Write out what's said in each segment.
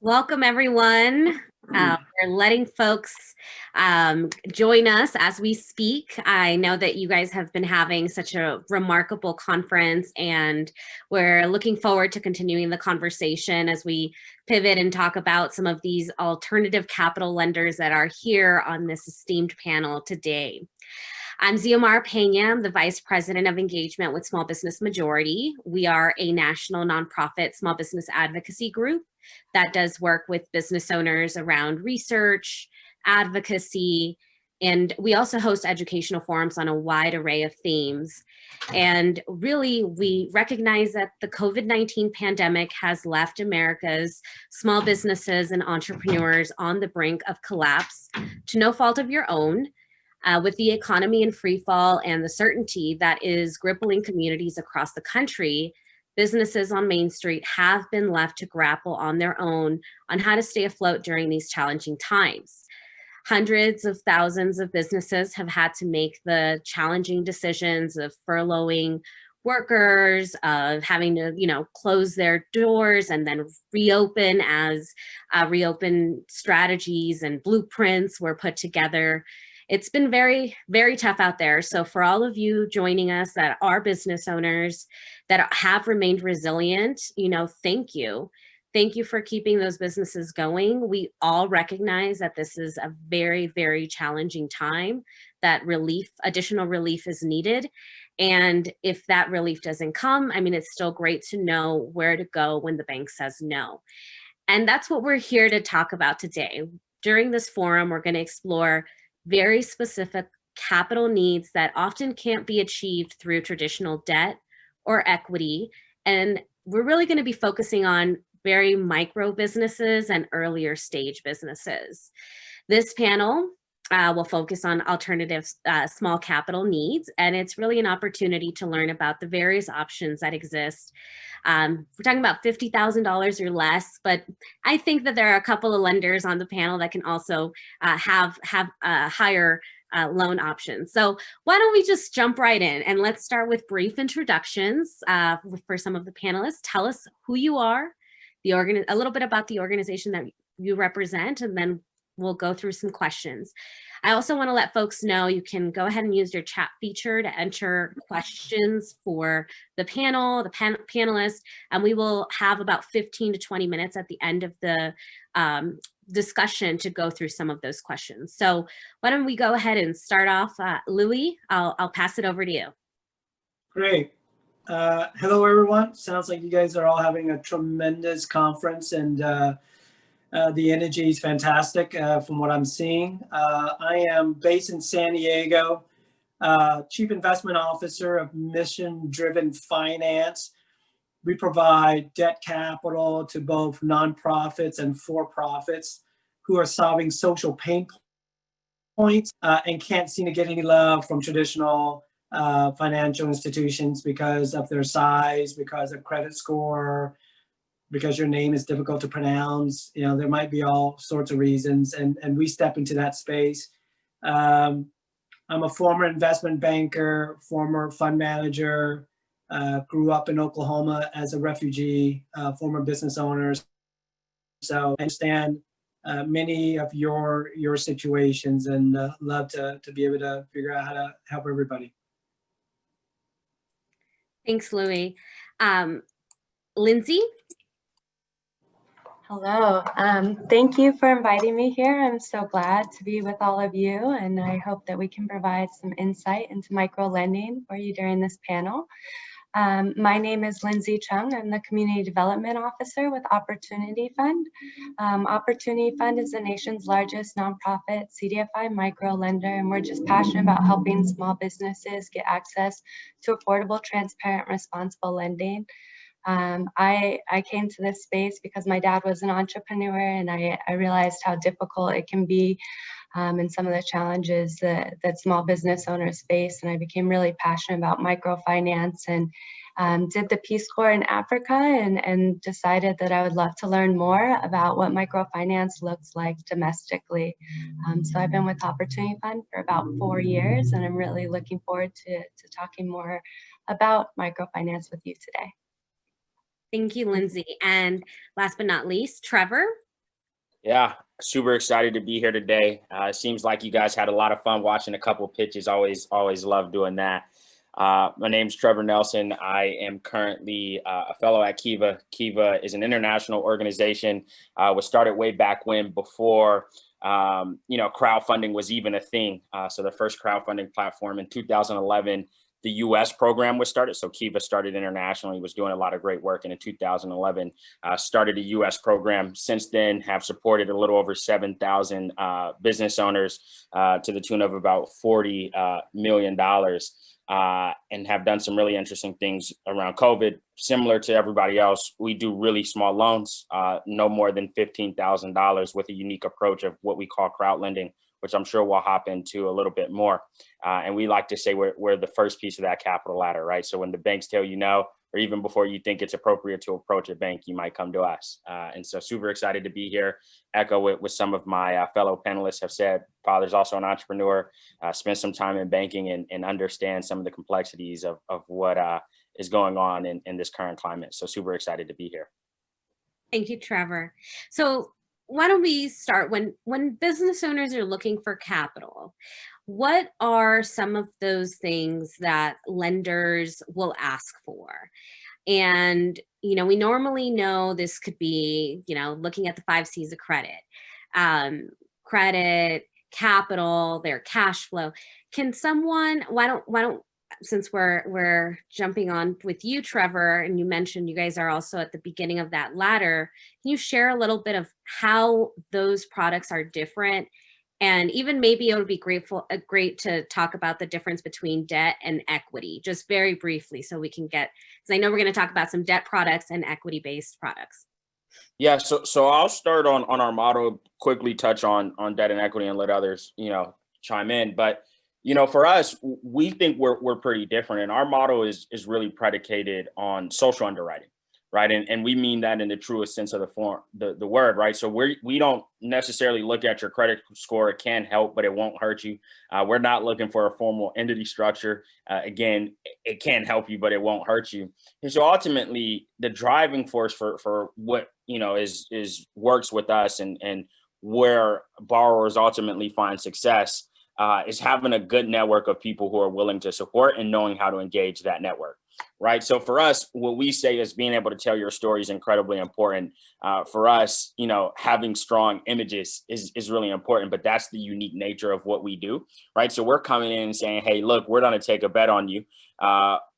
Welcome, everyone. We're letting folks join us as we speak. I know that you guys have been having such a remarkable conference, and we're looking forward to continuing the conversation as we pivot and talk about some of these alternative capital lenders that are here on this esteemed panel today. I'm Xiomara Peña. I'm the Vice President of Engagement with Small Business Majority. We are a national nonprofit small business advocacy group that does work with business owners around research, advocacy, and we also host educational forums on a wide array of themes. And really, we recognize that the COVID-19 pandemic has left America's small businesses and entrepreneurs on the brink of collapse to no fault of your own. With the economy in free fall and the certainty that is crippling communities across the country, businesses on Main Street have been left to grapple on their own on how to stay afloat during these challenging times. Hundreds of thousands of businesses have had to make the challenging decisions of furloughing workers, of having to, close their doors and then reopen as reopen strategies and blueprints were put together. It's been very, very tough out there. So for all of you joining us that are business owners that have remained resilient, thank you. Thank you for keeping those businesses going. We all recognize that this is a very, very challenging time, that additional relief is needed. And if that relief doesn't come, it's still great to know where to go when the bank says no. And that's what we're here to talk about today. During this forum, we're going to explore very specific capital needs that often can't be achieved through traditional debt or equity. And we're really going to be focusing on very micro businesses and earlier stage businesses. This panel will focus on alternative small capital needs, and it's really an opportunity to learn about the various options that exist. We're talking about $50,000 or less, but I think that there are a couple of lenders on the panel that can also have higher loan options. So why don't we just jump right in, and let's start with brief introductions for some of the panelists. Tell us who you are, a little bit about the organization that you represent, and then we'll go through some questions. I also want to let folks know you can go ahead and use your chat feature to enter questions for the panel, the panelists, and we will have about 15 to 20 minutes at the end of the discussion to go through some of those questions. So why don't we go ahead and start off. Louie, I'll pass it over to you. Great. Hello, everyone. Sounds like you guys are all having a tremendous conference, and the energy is fantastic from what I'm seeing. I am based in San Diego, Chief Investment Officer of Mission Driven Finance. We provide debt capital to both nonprofits and for-profits who are solving social pain points and can't seem to get any love from traditional financial institutions because of their size, because of credit score, because your name is difficult to pronounce. There might be all sorts of reasons, and we step into that space. I'm a former investment banker, former fund manager, grew up in Oklahoma as a refugee, former business owner. So I understand many of your situations, and love to be able to figure out how to help everybody. Thanks, Louie. Lindsay? Hello. Thank you for inviting me here. I'm so glad to be with all of you, and I hope that we can provide some insight into micro lending for you during this panel. My name is Lindsay Chung. I'm the Community Development Officer with Opportunity Fund. Opportunity Fund is the nation's largest nonprofit CDFI micro lender, and we're just passionate about helping small businesses get access to affordable, transparent, responsible lending. I came to this space because my dad was an entrepreneur, and I realized how difficult it can be and some of the challenges that small business owners face. And I became really passionate about microfinance and did the Peace Corps in Africa and decided that I would love to learn more about what microfinance looks like domestically. So I've been with Opportunity Fund for about 4 years, and I'm really looking forward to talking more about microfinance with you today. Thank you, Lindsay. And last but not least, Trevor. Yeah, super excited to be here today. It seems like you guys had a lot of fun watching a couple of pitches. Always love doing that. My name's Trevor Nelson. I am currently a fellow at Kiva. Kiva is an international organization. Was started way back when, before crowdfunding was even a thing. So the first crowdfunding platform in 2011. The U.S. program was started. So Kiva started internationally, was doing a lot of great work. And in 2011, started a U.S. program. Since then, have supported a little over 7,000 business owners to the tune of about $40 million. And have done some really interesting things around COVID. Similar to everybody else, we do really small loans, no more than $15,000, with a unique approach of what we call crowd lending, which I'm sure we'll hop into a little bit more. And we like to say we're the first piece of that capital ladder, right? So when the banks tell you no, or even before you think it's appropriate to approach a bank, you might come to us. And so super excited to be here. Echo it with some of my fellow panelists have said. Father's also an entrepreneur, spent some time in banking, and understand some of the complexities of what is going on in this current climate. So super excited to be here. Thank you, Trevor. So why don't we start, when business owners are looking for capital, what are some of those things that lenders will ask for? And, we normally know this could be, looking at the 5 C's of credit, credit, capital, their cash flow. Can someone, why don't, since we're jumping on with you, Trevor, and you mentioned you guys are also at the beginning of that ladder, can you share a little bit of how those products are different? And even maybe it would be great to talk about the difference between debt and equity, just very briefly, so we can get, because I know we're going to talk about some debt products and equity-based products. Yeah, so I'll start on our model, quickly touch on debt and equity, and let others chime in. But for us, we think we're pretty different, and our model is really predicated on social underwriting, right? And we mean that in the truest sense of the word, right? So we don't necessarily look at your credit score. It can help, but it won't hurt you. We're not looking for a formal entity structure. Again, it can help you, but it won't hurt you. And so ultimately, the driving force for what is works with us, and where borrowers ultimately find success, is having a good network of people who are willing to support and knowing how to engage that network, right? So for us, what we say is being able to tell your story is incredibly important. For us, having strong images is really important, but that's the unique nature of what we do, right? So we're coming in and saying, hey, look, we're going to take a bet on you.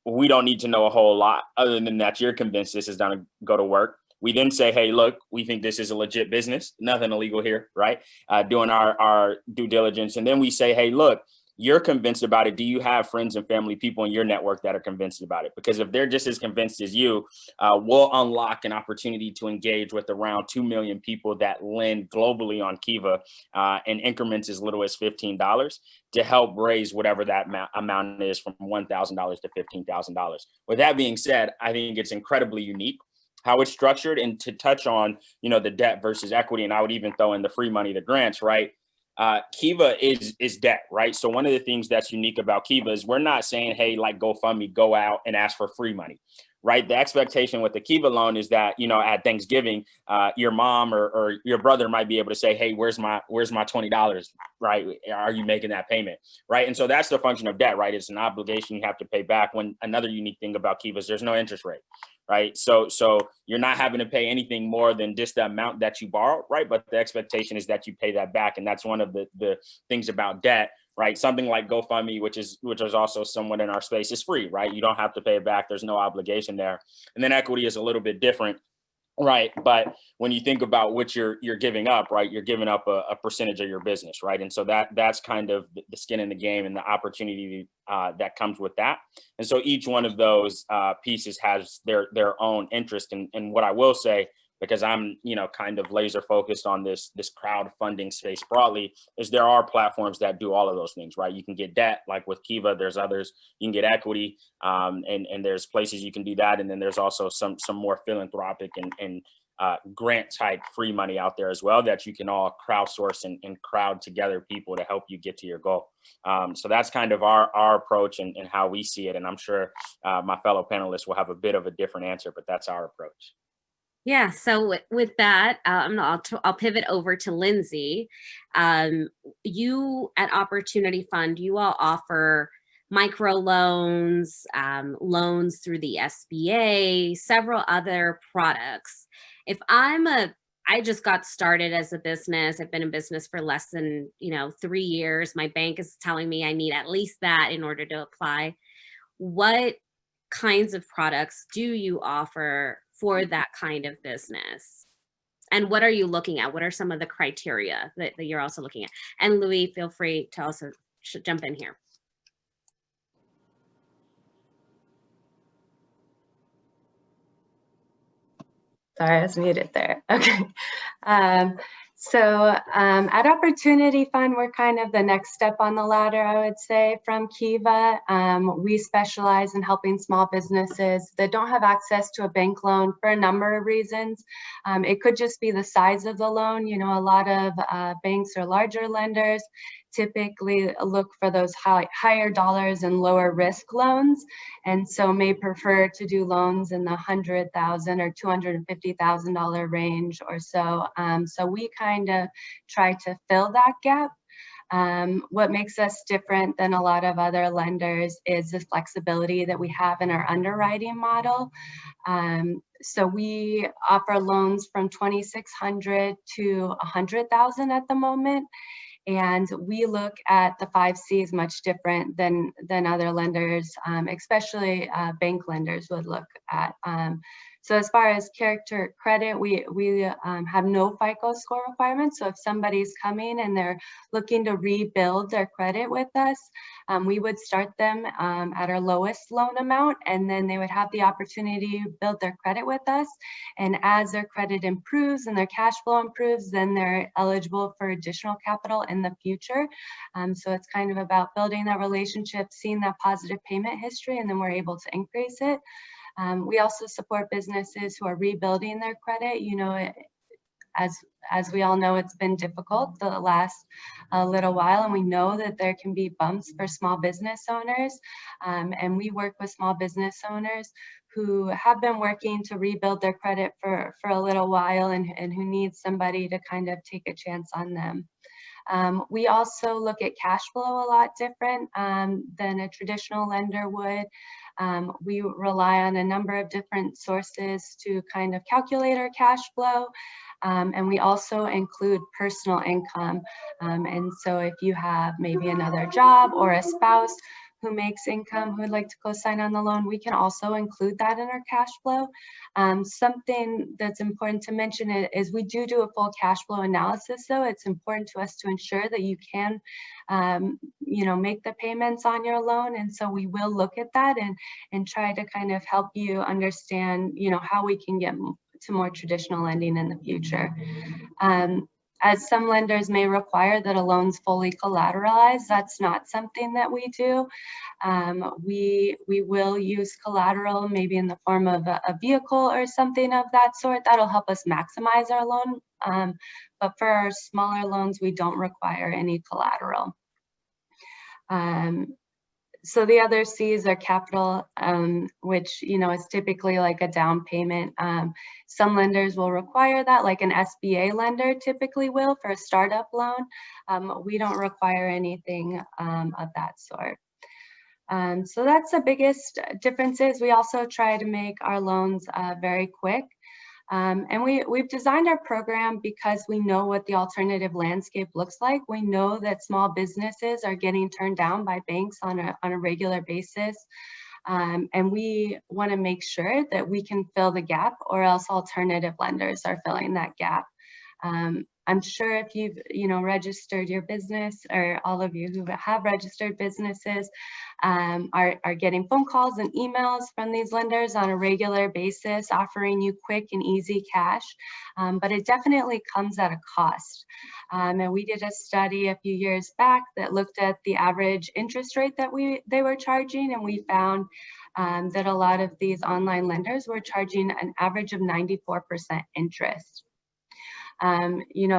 We don't need to know a whole lot other than that you're convinced this is going to go to work. We then say, hey, look, we think this is a legit business, nothing illegal here, right? Doing our due diligence. And then we say, hey, look, you're convinced about it. Do you have friends and family, people in your network that are convinced about it? Because if they're just as convinced as you, we'll unlock an opportunity to engage with around 2 million people that lend globally on Kiva in increments as little as $15 to help raise whatever that amount is, from $1,000 to $15,000. With that being said, I think it's incredibly unique how it's structured. And to touch on, the debt versus equity, and I would even throw in the free money, the grants, right? Kiva is debt, right? So one of the things that's unique about Kiva is we're not saying, hey, like GoFundMe, go out and ask for free money, right? The expectation with the Kiva loan is that, at Thanksgiving, your mom or your brother might be able to say, hey, where's my $20, right? Are you making that payment, right? And so that's the function of debt, right? It's an obligation you have to pay back. When another unique thing about Kiva is there's no interest rate, right? So you're not having to pay anything more than just the amount that you borrow, right? But the expectation is that you pay that back. And that's one of the things about debt, right? Something like GoFundMe, which is also somewhat in our space, is free, right? You don't have to pay it back. There's no obligation there. And then equity is a little bit different, right? But when you think about what you're giving up, right, you're giving up a percentage of your business, right? And so that's kind of the skin in the game and the opportunity that comes with that. And so each one of those pieces has their own interest. And what I will say, because I'm, kind of laser focused on this crowdfunding space broadly, is there are platforms that do all of those things, right? You can get debt, like with Kiva. There's others. You can get equity, and there's places you can do that. And then there's also some more philanthropic and grant type free money out there as well, that you can all crowdsource and crowd together people to help you get to your goal. So that's kind of our approach and how we see it. And I'm sure my fellow panelists will have a bit of a different answer, but that's our approach. Yeah, so with that, I'll pivot over to Lindsay. You at Opportunity Fund, you all offer microloans, loans through the SBA, several other products. If I just got started as a business. I've been in business for less than 3 years. My bank is telling me I need at least that in order to apply. What kinds of products do you offer for that kind of business? And what are you looking at? What are some of the criteria that you're also looking at? And Louie, feel free to also jump in here. Sorry, I was muted there. Okay. At Opportunity Fund, we're kind of the next step on the ladder, I would say, from Kiva. We specialize in helping small businesses that don't have access to a bank loan for a number of reasons. It could just be the size of the loan. You know, a lot of banks or larger lenders typically look for those higher dollars and lower risk loans, and so may prefer to do loans in the $100,000 or $250,000 range or so. So we kind of try to fill that gap. What makes us different than a lot of other lenders is the flexibility that we have in our underwriting model. So we offer loans from $2,600 to $100,000 at the moment. And we look at the 5 C's much different than other lenders, especially bank lenders would look at. So as far as character credit, we have no FICO score requirements. So if somebody's coming and they're looking to rebuild their credit with us, we would start them at our lowest loan amount, and then they would have the opportunity to build their credit with us. And as their credit improves and their cash flow improves, then they're eligible for additional capital in the future. So it's kind of about building that relationship, seeing that positive payment history, and then we're able to increase it. We also support businesses who are rebuilding their credit. You know, as we all know, it's been difficult the last little while, and we know that there can be bumps for small business owners. And we work with small business owners who have been working to rebuild their credit for a little while, and who need somebody to kind of take a chance on them. We also look at cash flow a lot different than a traditional lender would. We rely on a number of different sources to kind of calculate our cash flow. And we also include personal income. And so if you have maybe another job or a spouse who makes income who would like to co-sign on the loan, we can also include that in our cash flow. Something that's important to mention is we do a full cash flow analysis, though. It's important to us to ensure that you can make the payments on your loan. And so we will look at that and try to kind of help you understand, how we can get to more traditional lending in the future. As some lenders may require that a loan's fully collateralized, that's not something that we do. We will use collateral, maybe in the form of a vehicle or something of that sort. That'll help us maximize our loan. But for our smaller loans, we don't require any collateral. So the other C's are capital, which, is typically like a down payment. Some lenders will require that, like an SBA lender typically will for a startup loan. We don't require anything of that sort. So that's the biggest differences. We also try to make our loans very quick. And we've designed our program because we know what the alternative landscape looks like. We know that small businesses are getting turned down by banks on a regular basis. And we want to make sure that we can fill the gap, or else alternative lenders are filling that gap. I'm sure if you've registered your business, or all of you who have registered businesses are getting phone calls and emails from these lenders on a regular basis offering you quick and easy cash, but it definitely comes at a cost. And we did a study a few years back that looked at the average interest rate that they were charging, and we found that a lot of these online lenders were charging an average of 94% interest.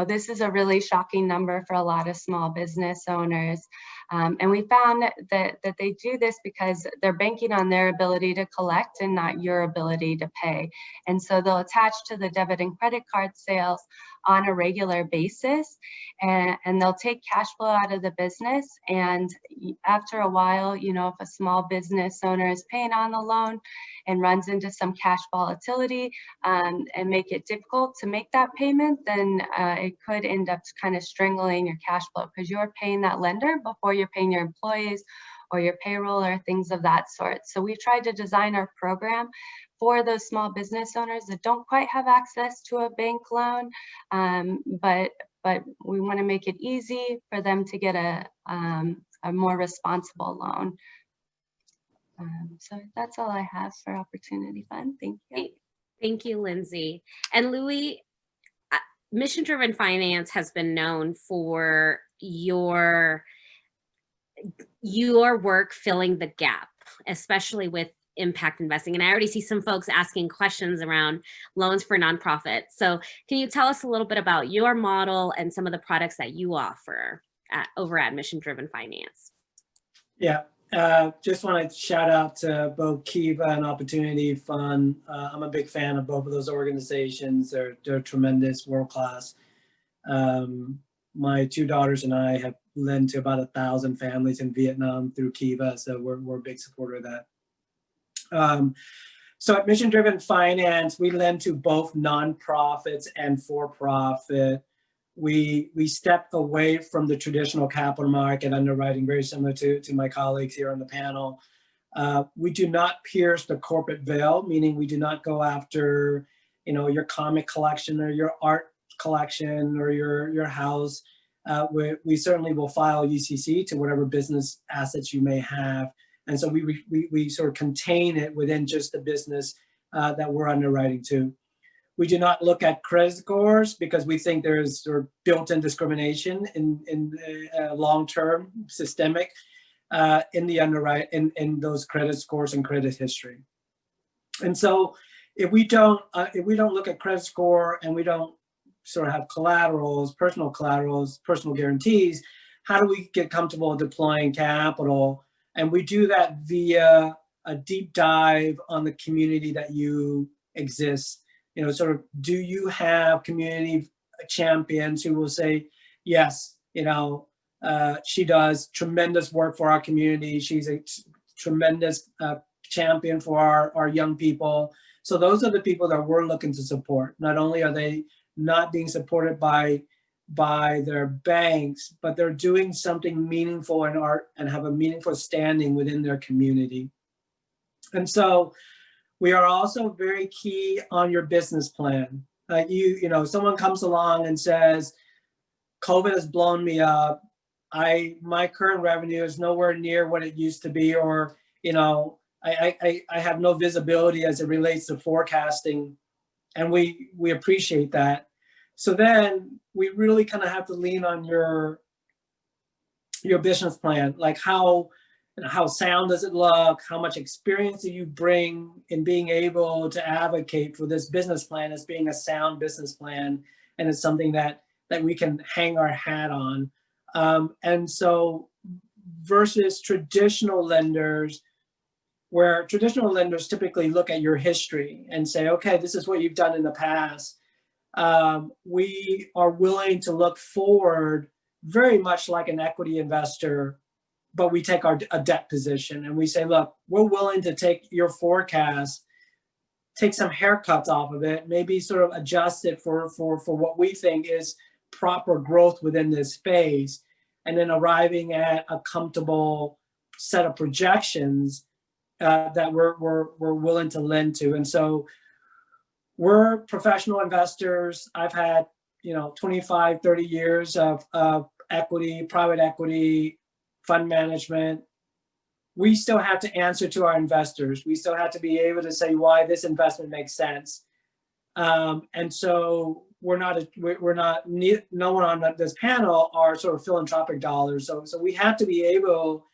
This is a really shocking number for a lot of small business owners. And we found that they do this because they're banking on their ability to collect and not your ability to pay. And so they'll attach to the debit and credit card sales on a regular basis, and they'll take cash flow out of the business. And after a while, you know, if a small business owner is paying on the loan and runs into some cash volatility and make it difficult to make that payment, then it could end up kind of strangling your cash flow, because you're paying that lender before you're paying your employees or your payroll or things of that sort. So we've tried to design our program for those small business owners that don't quite have access to a bank loan, but we want to make it easy for them to get a more responsible loan. So that's all I have for Opportunity Fund. Thank you. Thank you, Lindsay. And Louie, mission-driven finance has been known for your work filling the gap, especially with impact investing. And I already see some folks asking questions around loans for nonprofits. So can you tell us a little bit about your model and some of the products that you offer over at Mission Driven Finance? Yeah, just want to shout out to both Kiva and Opportunity Fund. I'm a big fan of both of those organizations. They're tremendous, world-class. My two daughters and I have lent to about 1,000 families in Vietnam through Kiva, so we're a big supporter of that. So at Mission Driven Finance, we lend to both nonprofits and for-profit. We stepped away from the traditional capital market underwriting, very similar to my colleagues here on the panel. We do not pierce the corporate veil, meaning we do not go after, you know, your comic collection or your art collection or your house. We certainly will file UCC to whatever business assets you may have. And so we sort of contain it within just the business that we're underwriting to. We do not look at credit scores because we think there's sort of built-in discrimination in long-term systemic in the in those credit scores and credit history. And so if we don't look at credit score and we don't sort of have collaterals, personal guarantees, how do we get comfortable deploying capital? And we do that via a deep dive on the community that you exist. You know, sort of, do you have community champions who will say, yes, you know, she does tremendous work for our community. She's a tremendous champion for our young people. So those are the people that we're looking to support. Not only are they not being supported by their banks, but they're doing something meaningful in art and have a meaningful standing within their community. And so we are also very key on your business plan. You know, someone comes along and says, COVID has blown me up. My current revenue is nowhere near what it used to be, or, you know, I have no visibility as it relates to forecasting. And we appreciate that. So then we really kind of have to lean on your business plan, like how sound does it look? How much experience do you bring in being able to advocate for this business plan as being a sound business plan, and it's something that we can hang our hat on. And so versus traditional lenders, where traditional lenders typically look at your history and say, okay, this is what you've done in the past. We are willing to look forward, very much like an equity investor, but we take a debt position and we say, look, we're willing to take your forecast, take some haircuts off of it, maybe sort of adjust it for what we think is proper growth within this space, and then arriving at a comfortable set of projections that we're willing to lend to. And so we're professional investors. I've had, you know, 25, 30 years of equity, private equity, fund management. We still have to answer to our investors. We still have to be able to say why this investment makes sense. And so no one on this panel are sort of philanthropic dollars. So we have to be able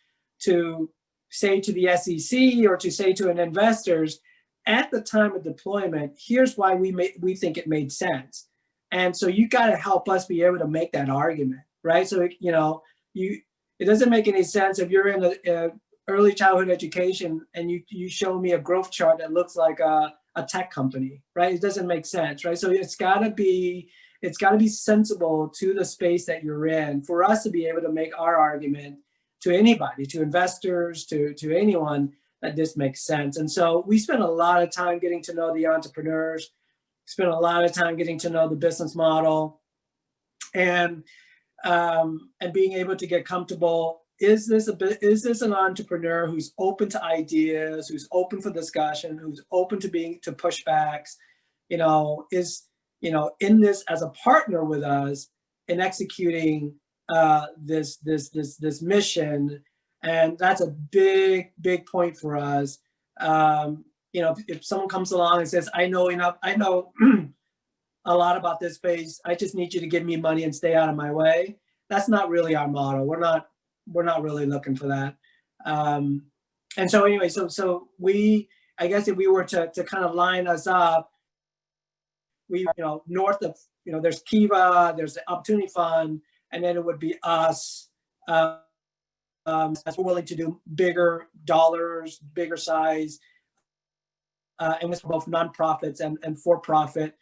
to say to the SEC or to say to an investors, at the time of deployment, here's why we think it made sense. And so you got to help us be able to make that argument, right? So, you know, it doesn't make any sense if you're in a early childhood education and you show me a growth chart that looks like a tech company, right? It doesn't make sense, right? So it's got to be sensible to the space that you're in for us to be able to make our argument to anybody, to investors, to anyone, that this makes sense. And so we spent a lot of time getting to know the entrepreneurs, spent a lot of time getting to know the business model, and being able to get comfortable. Is this an entrepreneur who's open to ideas, who's open for discussion, who's open to pushbacks, is in this as a partner with us in executing this mission. And that's a big point for us. If someone comes along and says, I know a lot about this space, I just need you to give me money and stay out of my way, that's not really our model. We're not really looking for that. And so anyway, so I guess if we were to kind of line us up, we, north of, there's Kiva, there's the Opportunity Fund, and then it would be us, as we're willing to do bigger dollars, bigger size, and it's both nonprofits and for-profit.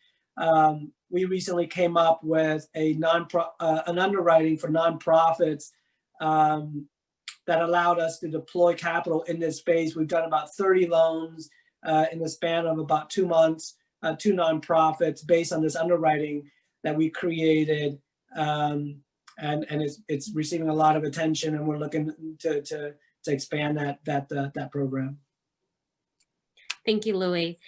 We recently came up with an underwriting for nonprofits that allowed us to deploy capital in this space. We've done about 30 loans in the span of about 2 months, 2 nonprofits based on this underwriting that we created. And it's receiving a lot of attention, and we're looking to expand that program. Thank you, Louie.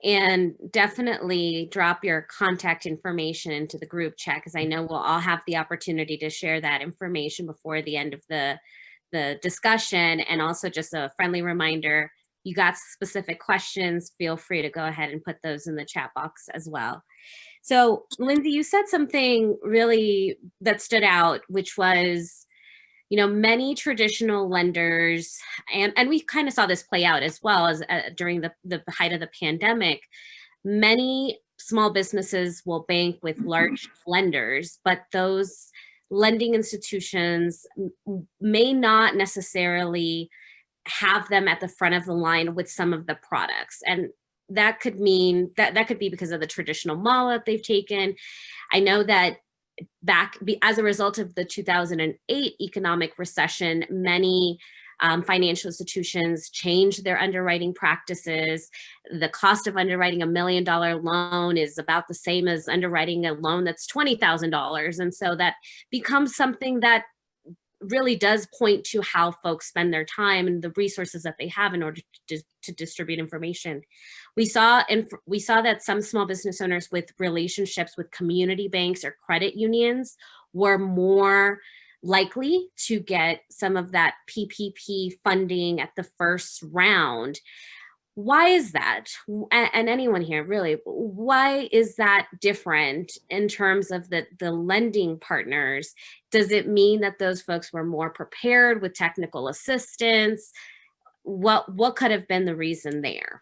And definitely drop your contact information into the group chat, because I know we'll all have the opportunity to share that information before the end of the discussion. And also just a friendly reminder, you got specific questions, feel free to go ahead and put those in the chat box as well. So Lindsay, you said something really that stood out, which was, many traditional lenders, and we kind of saw this play out as well as during the height of the pandemic. Many small businesses will bank with large lenders, but those lending institutions may not necessarily have them at the front of the line with some of the products. And that could mean that could be because of the traditional model that they've taken. I know that as a result of the 2008 economic recession, many financial institutions changed their underwriting practices. The cost of underwriting $1 million loan is about the same as underwriting a loan that's $20,000. And so that becomes something that really does point to how folks spend their time and the resources that they have in order to distribute information. We saw that some small business owners with relationships with community banks or credit unions were more likely to get some of that PPP funding at the first round. Why is that? And anyone here, really, why is that different in terms of the lending partners? Does it mean that those folks were more prepared with technical assistance? What could have been the reason there?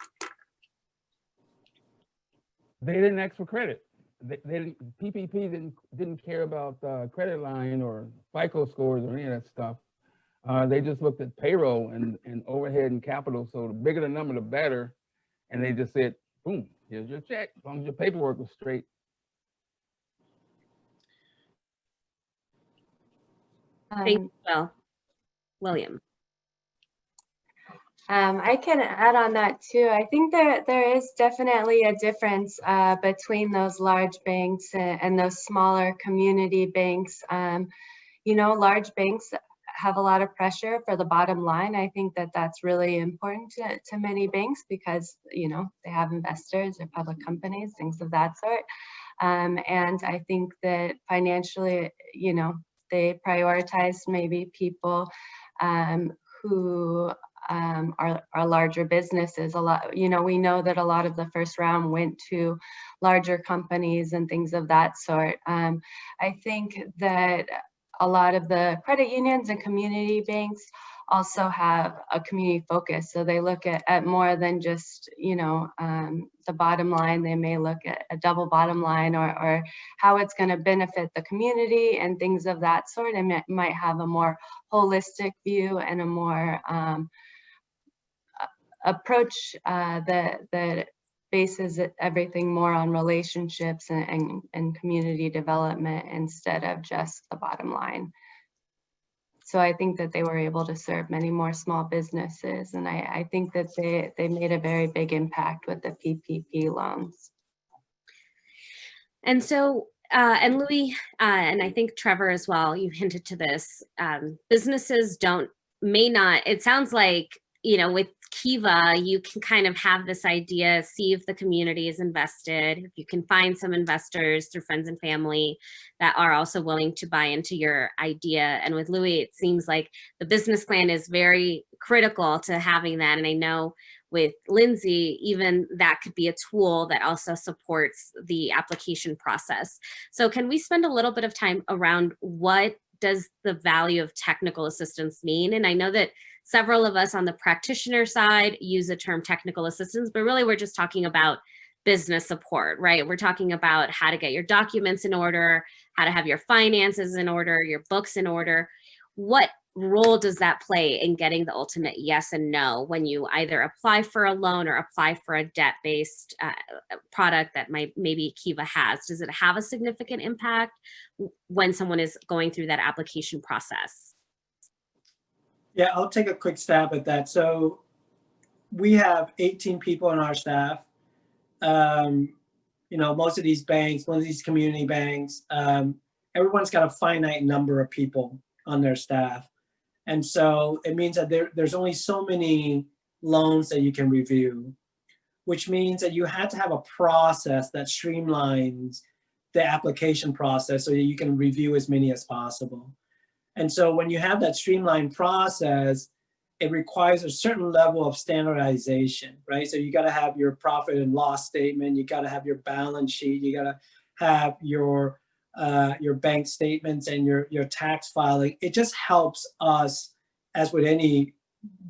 They didn't ask for credit. PPP didn't care about credit line or FICO scores or any of that stuff. They just looked at payroll and overhead and capital. So the bigger the number, the better. And they just said, boom, here's your check, as long as your paperwork was straight. Thank you, well, William. I can add on that too. I think there is definitely a difference between those large banks and those smaller community banks. Large banks have a lot of pressure for the bottom line. I think that that's really important to many banks because, they have investors or public companies, things of that sort. And I think that financially, they prioritize maybe people who are larger businesses. A lot, we know that a lot of the first round went to larger companies and things of that sort. I think that a lot of the credit unions and community banks also have a community focus. So they look at more than just, the bottom line. They may look at a double bottom line, or how it's going to benefit the community and things of that sort. And it might have a more holistic view and a more approach that bases everything more on relationships and community development instead of just the bottom line. So I think that they were able to serve many more small businesses, and I think that they made a very big impact with the PPP loans. And so, and Louie, and I think Trevor as well, you hinted to this, businesses may not, it sounds like, with Kiva, you can kind of have this idea, see if the community is invested, if you can find some investors through friends and family that are also willing to buy into your idea. And with Louie, it seems like the business plan is very critical to having that. And I know with Lindsay, even that could be a tool that also supports the application process. So can we spend a little bit of time around what does the value of technical assistance mean? And I know that several of us on the practitioner side use the term technical assistance, but really we're just talking about business support, right? We're talking about how to get your documents in order, how to have your finances in order, your books in order. What role does that play in getting the ultimate yes and no when you either apply for a loan or apply for a debt-based product that maybe Kiva has? Does it have a significant impact when someone is going through that application process? Yeah, I'll take a quick stab at that. So we have 18 people on our staff. Most of these banks, most of these community banks, everyone's got a finite number of people on their staff. And so it means that there's only so many loans that you can review, which means that you have to have a process that streamlines the application process so that you can review as many as possible. And so when you have that streamlined process, it requires a certain level of standardization, right? So you got to have your profit and loss statement, you got to have your balance sheet, you got to have your bank statements and your tax filing. It just helps us, as with any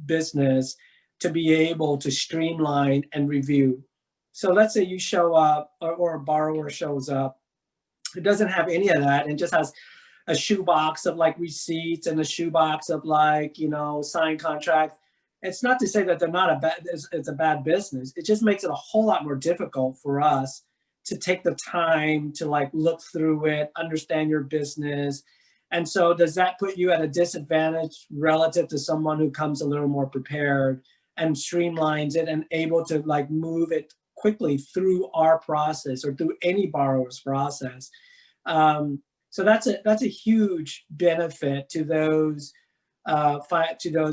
business, to be able to streamline and review. So let's say you show up or a borrower shows up, it doesn't have any of that and just has a shoebox of like receipts and a shoebox of like, signed contracts. It's not to say that it's a bad business. It just makes it a whole lot more difficult for us to take the time to like look through it, understand your business. And so does that put you at a disadvantage relative to someone who comes a little more prepared and streamlines it and able to like move it quickly through our process or through any borrower's process? So that's a huge benefit to those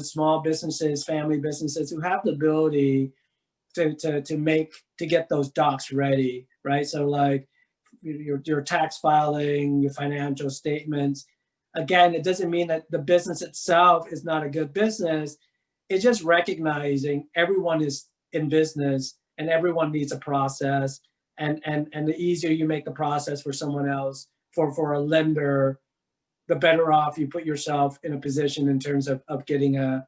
small businesses, family businesses who have the ability to get those docs ready, right? So like your tax filing, your financial statements. Again, it doesn't mean that the business itself is not a good business. It's just recognizing everyone is in business and everyone needs a process. And the easier you make the process for someone else, for a lender, the better off you put yourself in a position in terms of getting a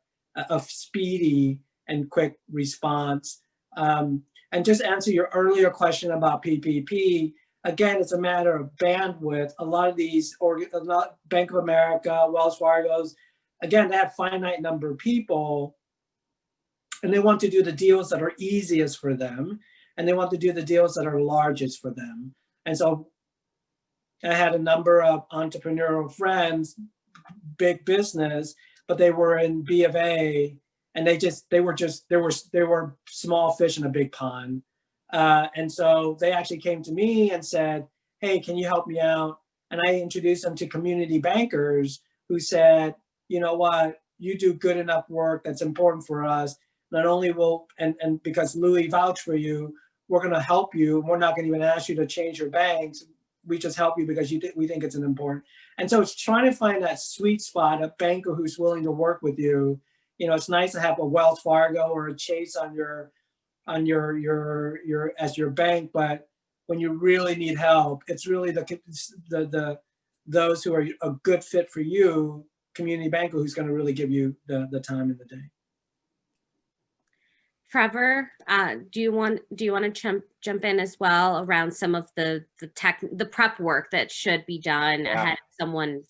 speedy and quick response. And just answer your earlier question about PPP, again, it's a matter of bandwidth. A lot of these, Bank of America, Wells Fargo's, again, they have finite number of people and they want to do the deals that are easiest for them. And they want to do the deals that are largest for them. And so I had a number of entrepreneurial friends, big business, but they were in B of A, and they were small fish in a big pond. And so they actually came to me and said, "Hey, can you help me out?" And I introduced them to community bankers who said, "You know what? You do good enough work that's important for us. Not only will, and because Louie vouched for you, we're going to help you. We're not going to even ask you to change your banks. We just help you because we think it's an important." And so it's trying to find that sweet spot, a banker who's willing to work with you. It's nice to have a Wells Fargo or a Chase on your as your bank, but when you really need help, it's really those who are a good fit for you community banker who's going to really give you the time in the day. Trevor, do you want to jump in as well around some of the prep work that should be done ahead of someone,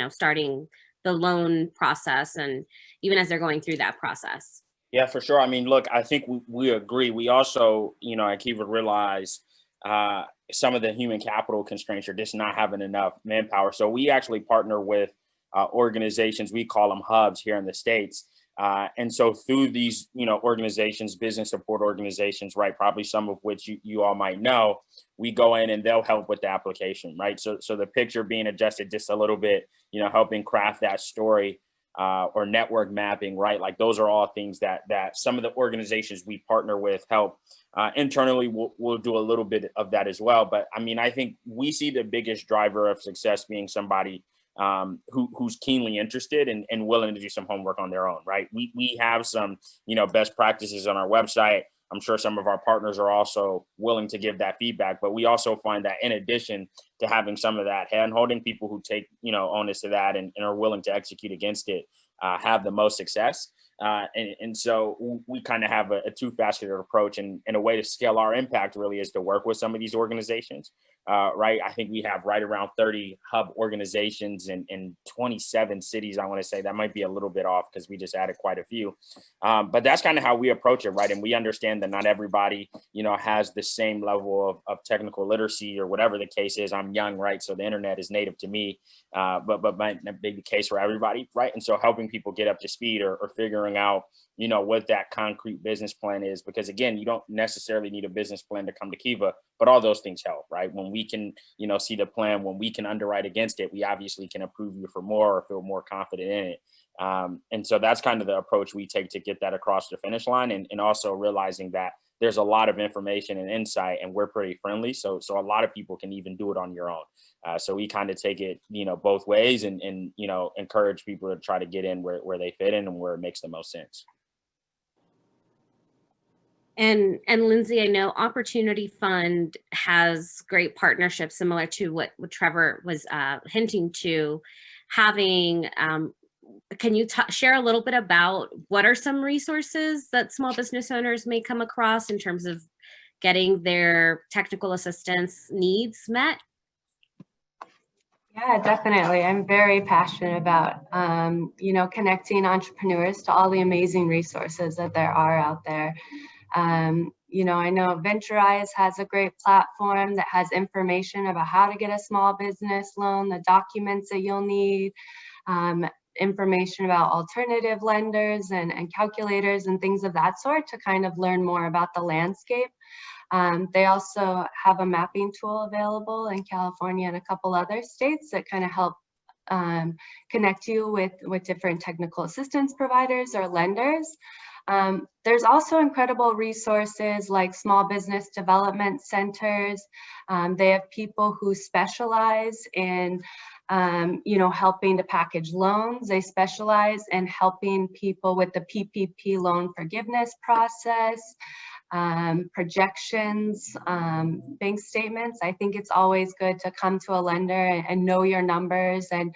starting the loan process and even as they're going through that process? Yeah, for sure. I mean, look, I think we agree. We also, at Kiva realize some of the human capital constraints are just not having enough manpower. So we actually partner with organizations, we call them hubs here in the States. And so through these, organizations, business support organizations, right, probably some of which you all might know, we go in and they'll help with the application, right? So the picture being adjusted just a little bit, helping craft that story or network mapping, right? Like those are all things that some of the organizations we partner with help. Internally, we'll do a little bit of that as well. But I mean, I think we see the biggest driver of success being somebody who's keenly interested and willing to do some homework on their own, right? We have some, best practices on our website. I'm sure some of our partners are also willing to give that feedback, but we also find that in addition to having some of that hand-holding, people who take, onus to that and are willing to execute against it, have the most success. And so we kind of have a two-faceted approach, and a way to scale our impact really is to work with some of these organizations, right? I think we have right around 30 hub organizations in 27 cities. I want to say that might be a little bit off because we just added quite a few, but that's kind of how we approach it, right? And we understand that not everybody, has the same level of technical literacy or whatever the case is. I'm young, right? So the internet is native to me, but might not be the case for everybody, right? And so helping people get up to speed or figuring out, what that concrete business plan is, because again, you don't necessarily need a business plan to come to Kiva, but all those things help, right? When we can, see the plan, when we can underwrite against it, we obviously can approve you for more or feel more confident in it. And so that's kind of the approach we take to get that across the finish line, and also realizing that there's a lot of information and insight, and we're pretty friendly. So a lot of people can even do it on your own. So we kind of take it, both ways and encourage people to try to get in where they fit in and where it makes the most sense. And Lindsay, I know Opportunity Fund has great partnerships similar to what Trevor was hinting to, having. Can you share a little bit about what are some resources that small business owners may come across in terms of getting their technical assistance needs met? Yeah, definitely. I'm very passionate about, connecting entrepreneurs to all the amazing resources that there are out there. I know Venturize has a great platform that has information about how to get a small business loan, the documents that you'll need, information about alternative lenders and calculators and things of that sort to kind of learn more about the landscape. They also have a mapping tool available in California and a couple other states that kind of help connect you with different technical assistance providers or lenders. There's also incredible resources like small business development centers. They have people who specialize in helping to package loans. They specialize in helping people with the PPP loan forgiveness process, projections, bank statements. I think it's always good to come to a lender and know your numbers. And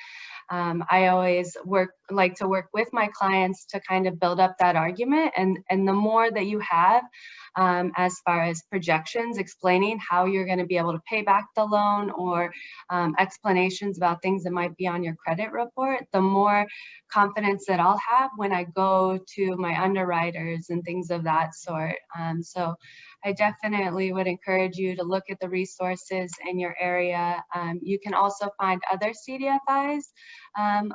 I always like to work with my clients to kind of build up that argument. And the more that you have, as far as projections, explaining how you're going to be able to pay back the loan, or explanations about things that might be on your credit report, the more confidence that I'll have when I go to my underwriters and things of that sort. So I definitely would encourage you to look at the resources in your area. You can also find other CDFIs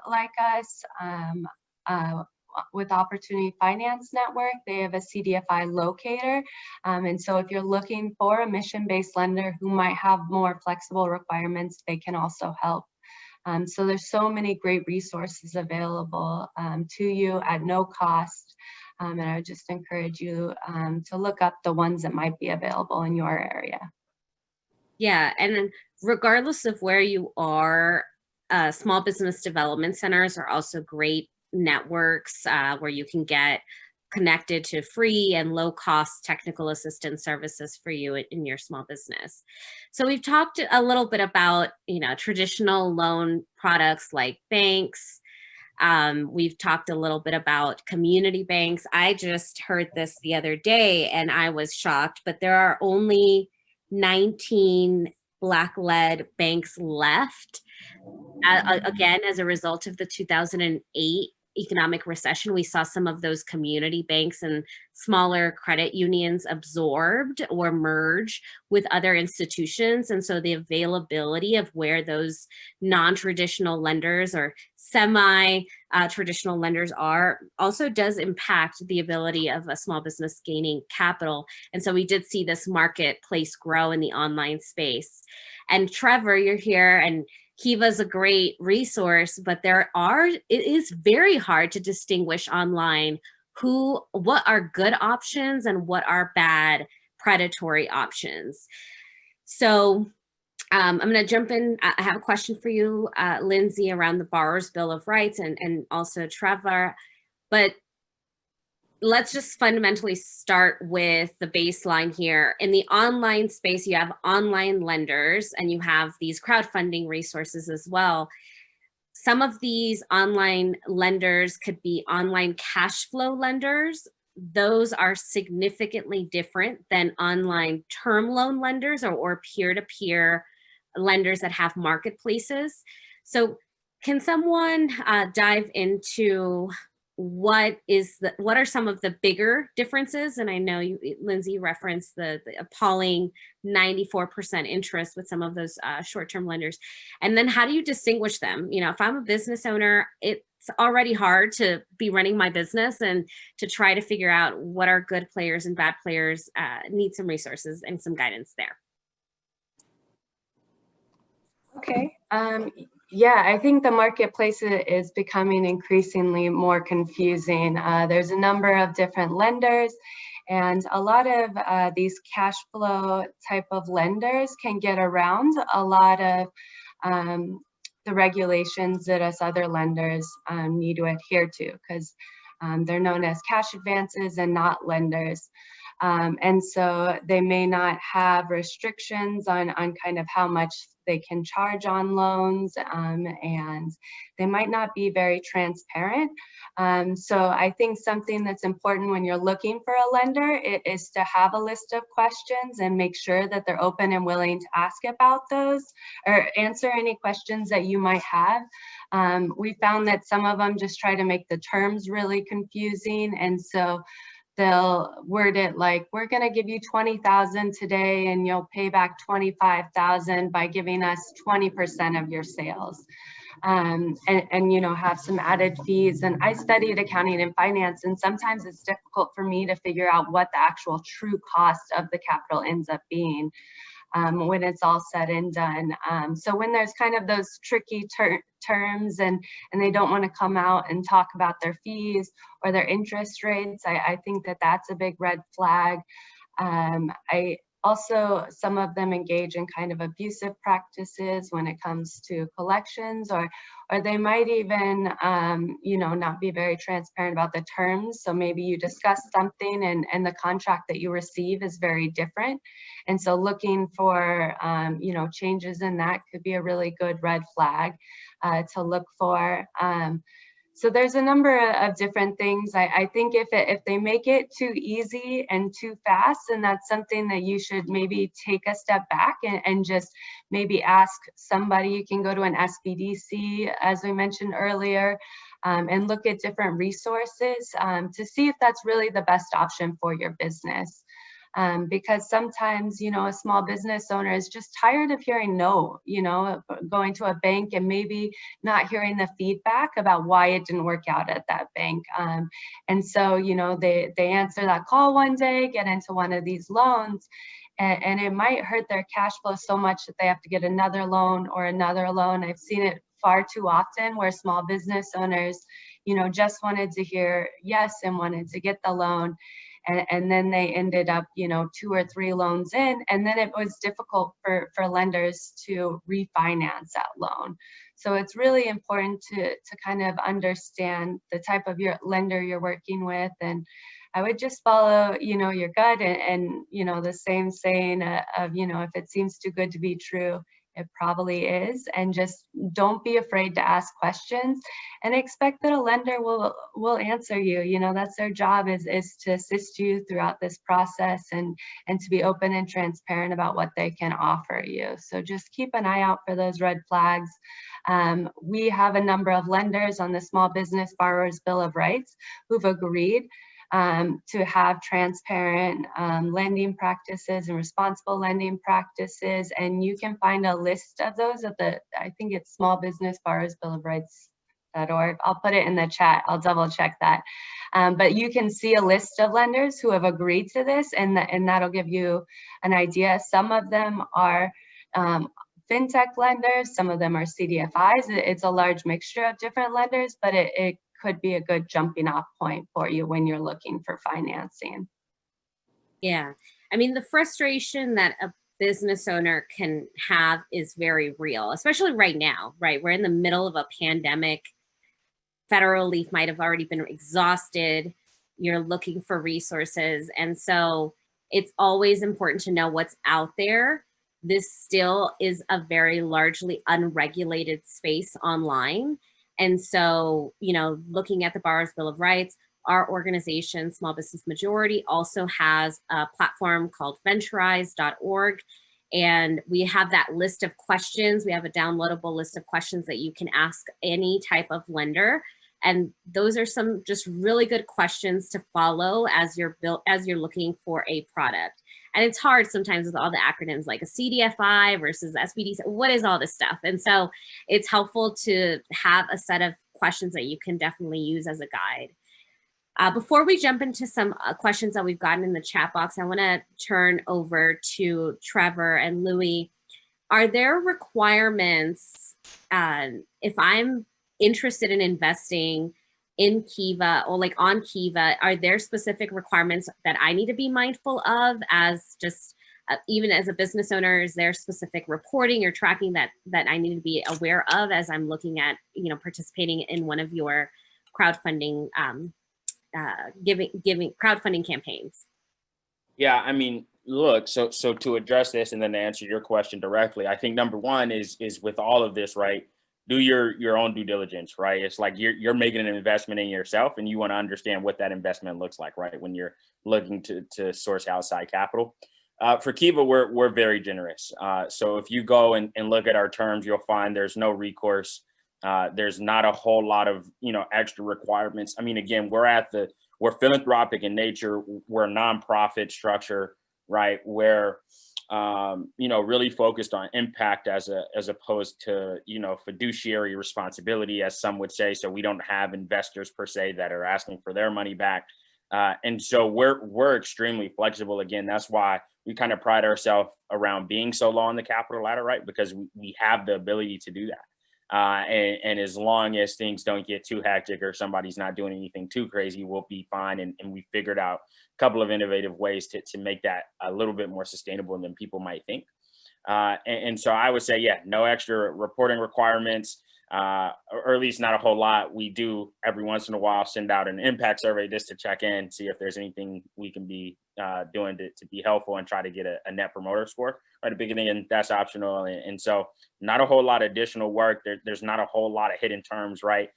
like us. With Opportunity Finance Network, they have a CDFI locator. And so if you're looking for a mission-based lender who might have more flexible requirements, they can also help. So there's so many great resources available to you at no cost. And I would just encourage you to look up the ones that might be available in your area. Yeah, and regardless of where you are, small business development centers are also great networks where you can get connected to free and low cost technical assistance services for you in your small business. So we've talked a little bit about, traditional loan products like banks. We've talked a little bit about community banks. I just heard this the other day and I was shocked, but there are only 19 Black-led banks left. Again, as a result of the 2008 economic recession, we saw some of those community banks and smaller credit unions absorbed or merge with other institutions. And so the availability of where those non-traditional lenders or semi-traditional lenders are also does impact the ability of a small business gaining capital. And so we did see this marketplace grow in the online space. And Trevor, you're here, and Kiva's a great resource, but it is very hard to distinguish online what are good options and what are bad predatory options. So I'm going to jump in. I have a question for you, Lindsay, around the Borrower's Bill of Rights and also Trevor, but let's just fundamentally start with the baseline here. In the online space, you have online lenders and you have these crowdfunding resources as well. Some of these online lenders could be online cash flow lenders. Those are significantly different than online term loan lenders or peer-to-peer lenders that have marketplaces. So can someone dive into what are some of the bigger differences? And I know you, Lindsay, referenced the appalling 94% interest with some of those short-term lenders. And then how do you distinguish them? You know, if I'm a business owner, it's already hard to be running my business and to try to figure out what are good players and bad players. Need some resources and some guidance there. Okay. Yeah, I think the marketplace is becoming increasingly more confusing. There's a number of different lenders, and a lot of these cash flow type of lenders can get around a lot of the regulations that us other lenders need to adhere to, because they're known as cash advances and not lenders. And so they may not have restrictions on kind of how much they can charge on loans, and they might not be very transparent. So I think something that's important when you're looking for a lender is to have a list of questions and make sure that they're open and willing to ask about those or answer any questions that you might have. We found that some of them just try to make the terms really confusing, and so they'll word it like, we're going to give you 20,000 today and you'll pay back 25,000 by giving us 20% of your sales. And you know, have some added fees. And I studied accounting and finance, and sometimes it's difficult for me to figure out what the actual true cost of the capital ends up being when it's all said and done. So when there's kind of those tricky terms and they don't want to come out and talk about their fees or their interest rates, I think that that's a big red flag. Also, some of them engage in kind of abusive practices when it comes to collections, or they might even, you know, not be very transparent about the terms. So maybe you discuss something and the contract that you receive is very different. And so looking for, you know, changes in that could be a really good red flag to look for. So there's a number of different things. I think if they make it too easy and too fast, then that's something that you should maybe take a step back and just maybe ask somebody. You can go to an SBDC, as we mentioned earlier, and look at different resources to see if that's really the best option for your business. Because sometimes, you know, a small business owner is just tired of hearing no, you know, going to a bank and maybe not hearing the feedback about why it didn't work out at that bank. And so, you know, they answer that call one day, get into one of these loans, and it might hurt their cash flow so much that they have to get another loan or another loan. I've seen it far too often where small business owners, you know, just wanted to hear yes and wanted to get the loan. And then they ended up, you know, 2 or 3 loans in, and then it was difficult for lenders to refinance that loan. So it's really important to kind of understand the type of your lender you're working with. And I would just follow, you know, your gut and you know, the same saying of, you know, if it seems too good to be true, it probably is. And just don't be afraid to ask questions and expect that a lender will answer you. You know, that's their job, is to assist you throughout this process and to be open and transparent about what they can offer you. So just keep an eye out for those red flags. We have a number of lenders on the Small Business Borrowers Bill of Rights who've agreed to have transparent lending practices and responsible lending practices. And you can find a list of those at I think it's Small Business Borrowers Bill of Rights.org. I'll put it in the chat. I'll double check that. But you can see a list of lenders who have agreed to this, and that'll give you an idea. Some of them are fintech lenders, some of them are CDFIs. It's a large mixture of different lenders, but it could be a good jumping off point for you when you're looking for financing. Yeah, I mean, the frustration that a business owner can have is very real, especially right now, right? We're in the middle of a pandemic. Federal relief might have already been exhausted. You're looking for resources. And so it's always important to know what's out there. This still is a very largely unregulated space online. And so, you know, looking at the Borrowers Bill of Rights, our organization, Small Business Majority, also has a platform called venturize.org. And we have that list of questions. We have a downloadable list of questions that you can ask any type of lender. And those are some just really good questions to follow as you're looking for a product. And it's hard sometimes with all the acronyms like a CDFI versus SBD. What is all this stuff? And so it's helpful to have a set of questions that you can definitely use as a guide. Before we jump into some questions that we've gotten in the chat box, I want to turn over to Trevor and Louie. Are there requirements if I'm interested in investing in Kiva or like on Kiva, are there specific requirements that I need to be mindful of as just even as a business owner? Is there specific reporting or tracking that I need to be aware of as I'm looking at, you know, participating in one of your crowdfunding giving crowdfunding campaigns? Yeah, I mean, look, so to address this and then to answer your question directly, I think number one is with all of this, right? Do your own due diligence, right? It's like you're making an investment in yourself and you want to understand what that investment looks like, right? When you're looking to source outside capital. For Kiva, we're very generous. So if you go and look at our terms, you'll find there's no recourse. There's not a whole lot of, you know, extra requirements. I mean, again, we're philanthropic in nature. We're a nonprofit structure, right? We're you know, really focused on impact as opposed to, you know, fiduciary responsibility, as some would say. So we don't have investors per se that are asking for their money back. And so we're extremely flexible. Again, that's why we kind of pride ourselves around being so low on the capital ladder, right? Because we have the ability to do that. And as long as things don't get too hectic or somebody's not doing anything too crazy, we'll be fine. And we figured out a couple of innovative ways to make that a little bit more sustainable than people might think. And so I would say, yeah, no extra reporting requirements, or at least not a whole lot. We do every once in a while send out an impact survey just to check in, see if there's anything we can be doing to be helpful and try to get a net promoter score right at the beginning, and that's optional. And so not a whole lot of additional work. There's not a whole lot of hidden terms, right?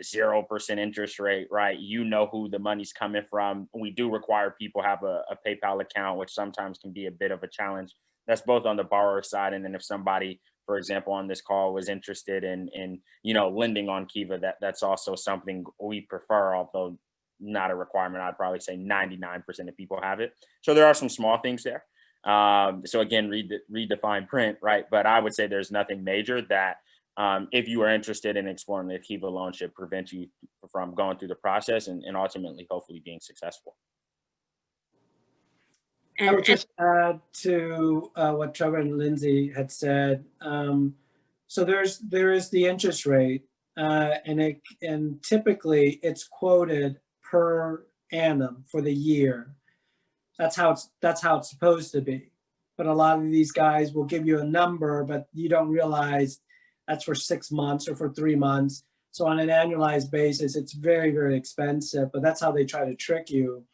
0% interest rate, right? You know who the money's coming from. We do require people have a PayPal account, which sometimes can be a bit of a challenge. That's both on the borrower side, and then if somebody, for example, on this call was interested in you know, lending on Kiva, that's also something we prefer, although not a requirement. I'd probably say 99% of people have it. So there are some small things there. So again, read the fine print, right? But I would say there's nothing major that if you are interested in exploring the Kiva loan should prevent you from going through the process and ultimately hopefully being successful. I would just add to what Trevor and Lindsay had said. So there is the interest rate, and typically it's quoted per annum for the year. That's how it's supposed to be. But a lot of these guys will give you a number, but you don't realize that's for 6 months or for 3 months. So on an annualized basis, it's very, very expensive. But that's how they try to trick you,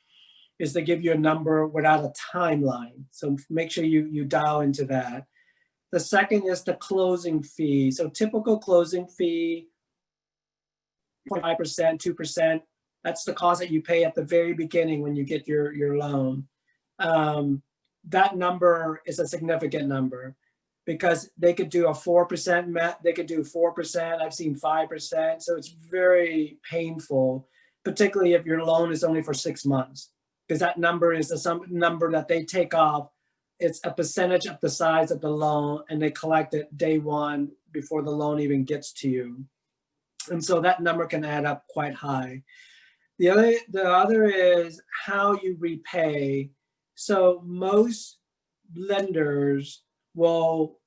is they give you a number without a timeline. So make sure you dial into that. The second is the closing fee. So typical closing fee, 5%, 2%. That's the cost that you pay at the very beginning when you get your loan. That number is a significant number because they could do a 4%, they could do 4%. I've seen 5%. So it's very painful, particularly if your loan is only for 6 months, because that number is some number that they take off. It's a percentage of the size of the loan, and they collect it day one before the loan even gets to you. And so that number can add up quite high. The other is how you repay. So most lenders will,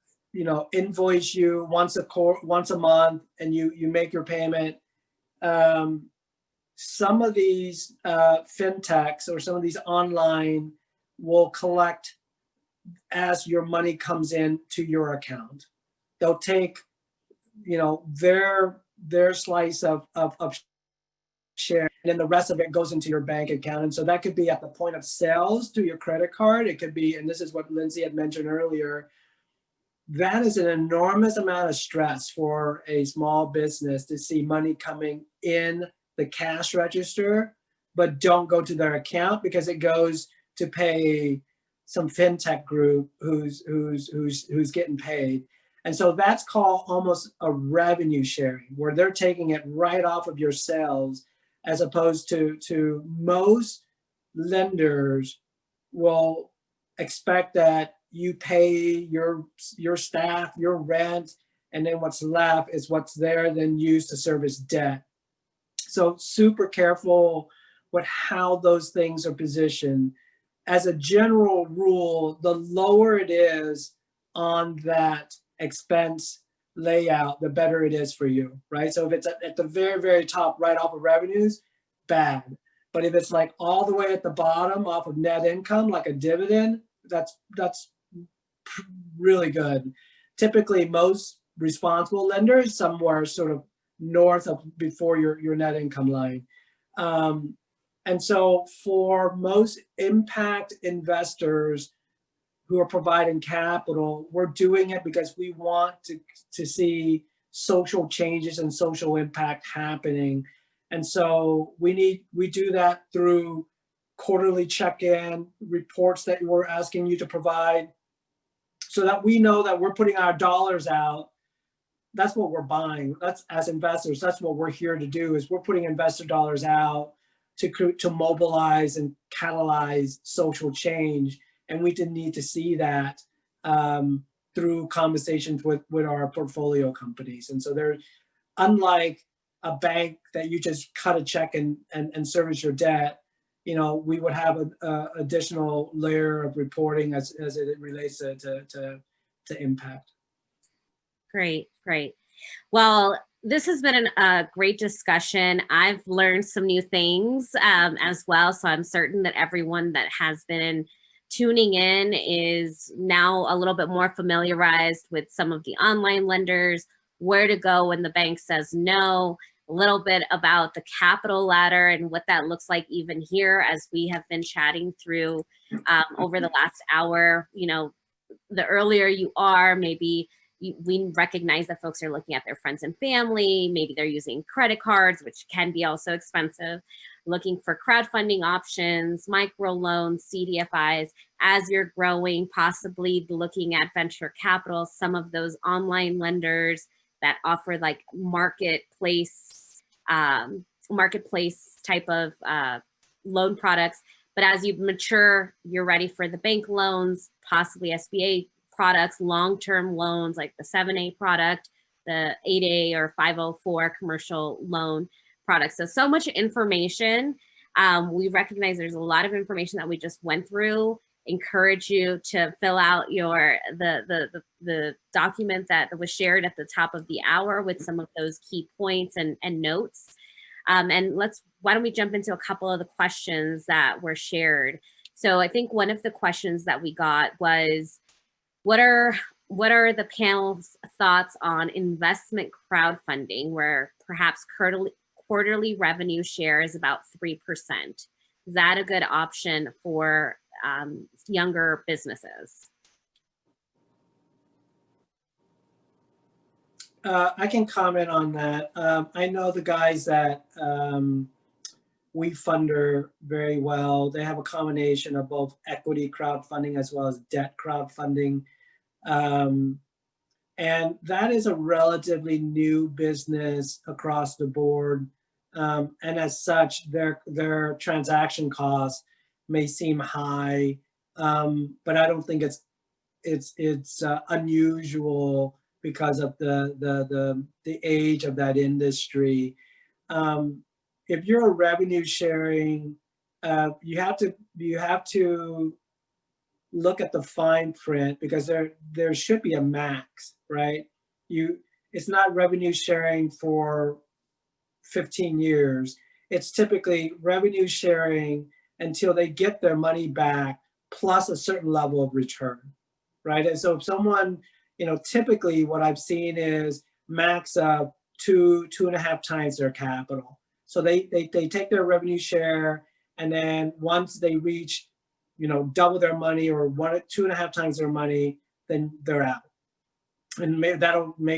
invoice you once a month, and you make your payment. Some of these fintechs or some of these online will collect as your money comes in to your account. They'll take, their slice of share, and then the rest of it goes into your bank account. And so that could be at the point of sales to your credit card. It could be, and this is what Lindsay had mentioned earlier, that is an enormous amount of stress for a small business to see money coming in the cash register, but don't go to their account because it goes to pay some fintech group who's getting paid. And so that's called almost a revenue sharing, where they're taking it right off of your sales, as opposed to most lenders will expect that you pay your staff, your rent, and then what's left is what's there then used to service debt. So super careful with how those things are positioned. As a general rule, the lower it is on that expense layout, the better it is for you, right? So if it's at the very, very top right off of revenues, bad. But if it's like all the way at the bottom off of net income, like a dividend, that's really good. Typically, most responsible lenders somewhere sort of north of before your net income line. And so for most impact investors who are providing capital, we're doing it because we want to see social changes and social impact happening. And so we do that through quarterly check-in reports that we're asking you to provide, so that we know that we're putting our dollars out. That's what we're buying. That's, as investors, that's what we're here to do, is we're putting investor dollars out to mobilize and catalyze social change. And we didn't need to see that through conversations with our portfolio companies. And so they're, unlike a bank that you just cut a check and service your debt, we would have an additional layer of reporting as it relates to impact. Great. Well, this has been a great discussion. I've learned some new things as well. So I'm certain that everyone that has been tuning in is now a little bit more familiarized with some of the online lenders, where to go when the bank says no, a little bit about the capital ladder and what that looks like even here as we have been chatting through over the last hour. The earlier you are, maybe we recognize that folks are looking at their friends and family. Maybe they're using credit cards, which can be also expensive, looking for crowdfunding options, microloans, CDFIs. As you're growing, possibly looking at venture capital, some of those online lenders that offer like marketplace type of loan products. But as you mature, you're ready for the bank loans, possibly SBA products, long-term loans like the 7A product, the 8A or 504 commercial loan products. So much information. We recognize there's a lot of information that we just went through. Encourage you to fill out the document that was shared at the top of the hour with some of those key points and notes. And why don't we jump into a couple of the questions that were shared. So I think one of the questions that we got was, what are the panel's thoughts on investment crowdfunding, where perhaps quarterly revenue share is about 3%? Is that a good option for younger businesses? I can comment on that. I know the guys that we funder very well. They have a combination of both equity crowdfunding as well as debt crowdfunding. And that is a relatively new business across the board. And as such, their transaction costs may seem high, but I don't think it's unusual because of the age of that industry. If you're a revenue sharing, you have to look at the fine print because there should be a max, right? It's not revenue sharing for 15 years. It's typically revenue sharing until they get their money back plus a certain level of return, right? And so if someone, typically what I've seen is max of 2.5 times their capital. So they take their revenue share, and then once they reach, double their money or 2.5 times their money, then they're out. And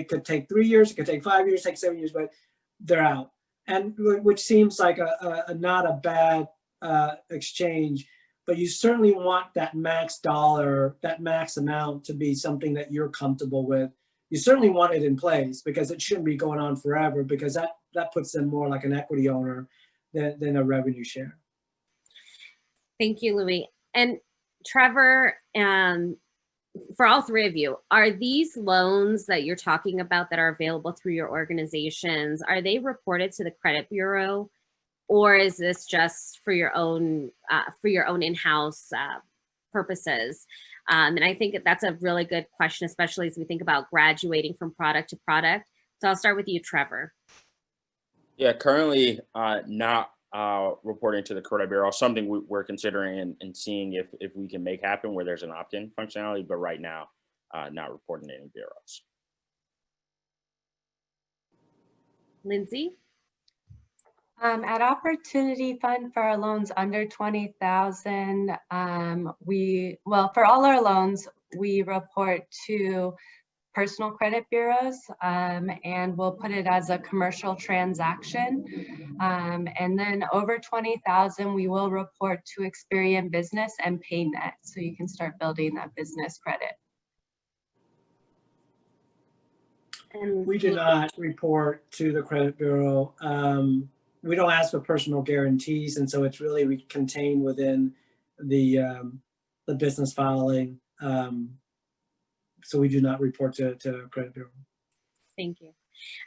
could take 3 years, it could take 5 years, take 7 years, but they're out. And which seems like a not a bad exchange, but you certainly want that max dollar, that max amount to be something that you're comfortable with. You certainly want it in place because it shouldn't be going on forever, because that puts them more like an equity owner than a revenue share. Thank you, Louie. And Trevor, for all three of you, are these loans that you're talking about that are available through your organizations, are they reported to the credit bureau, or is this just for your own in-house purposes? And I think that's a really good question, especially as we think about graduating from product to product. So I'll start with you, Trevor. Yeah, currently not reporting to the credit bureau. Something we're considering and seeing if we can make happen where there's an opt-in functionality, but right now not reporting to any bureaus. Lindsay? At Opportunity Fund for our loans under 20,000, for all our loans, we report to personal credit bureaus, and we'll put it as a commercial transaction. And then over 20,000, we will report to Experian Business and PayNet, so you can start building that business credit. And we do not report to the credit bureau. We don't ask for personal guarantees, and so it's really contained within the business filing. So we do not report to credit bureau. Thank you.